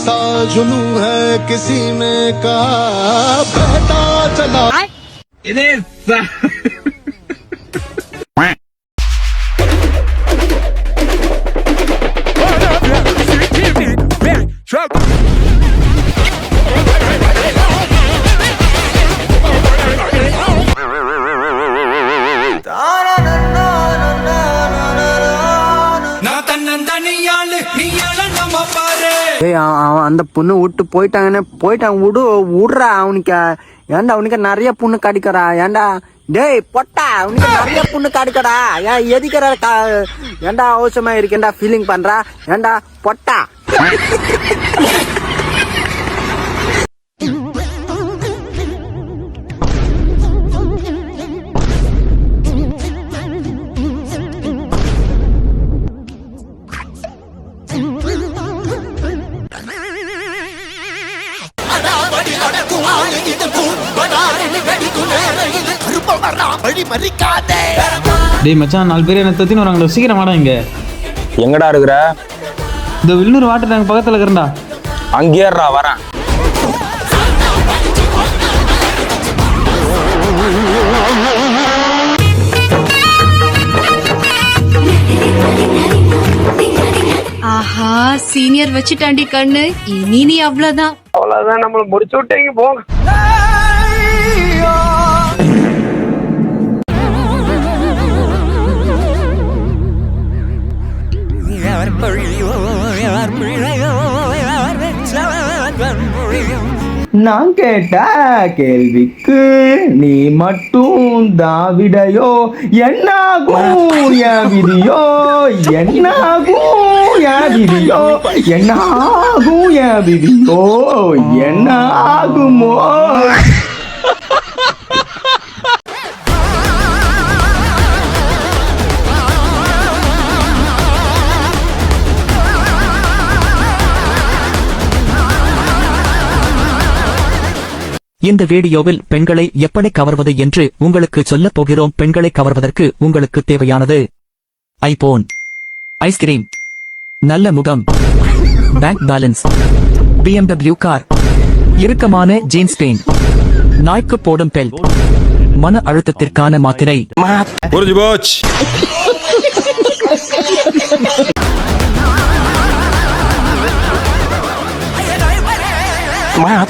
सा जुनू है किसी में कहा बहता चला அந்த பொண்ணு விட்டு போயிட்டாங்க விடுறா அவனுக்கு. ஏன்டா அவனுக்கு நிறைய பொண்ணு கிடைக்கிறா? ஏன்டா டேய் பொட்டா அவனுக்கு நிறைய பொண்ணு கிடைக்கடா. ஏன் எதிக்கிற ஏன்டா அவசரமா இருக்கேன்டா ஃபீலிங் பண்றா? ஏன்டா பொட்டா டேய் மச்சான், 4 பேர் என்ன தத்தின்னு வராங்களோ, சீக்கிரம் வாடா. இங்க எங்கடா இருக்கிற? இந்த வில்லுர் வாட்டர் டேங்க் பக்கத்துல இருக்கிறேன்டா. அங்கேயே வரேன். ஆஹா, சீனியர் வச்சுட்டாண்டி கண்ணு. இனி நீ அவ்வளவுதான் நம்மள முடிச்சு விட்டீங்க போங்க. நான் கேட்ட கேள்விக்கு நீ மட்டும் தாவிடையோ, என்னாகும் என் விதியோ, என்னாகும் என் விதியோ, என்னாகும் என் விதியோ, என்ன ஆகுமோ? இந்த வீடியோவில் பெண்களை எப்படி கவர்வது என்று உங்களுக்கு சொல்லப் போகிறோம். பெண்களை கவர்வதற்கு உங்களுக்கு தேவையானது ஐபோன், ஐஸ்கிரீம், நல்ல முகம், பேங்க் பேலன்ஸ், BMW கார், இறுக்கமான ஜீன்ஸ் பேண்ட், நாய்க்கு போடும் பெல்ட், மன அழுத்தத்திற்கான மாத்திரை. Maaf.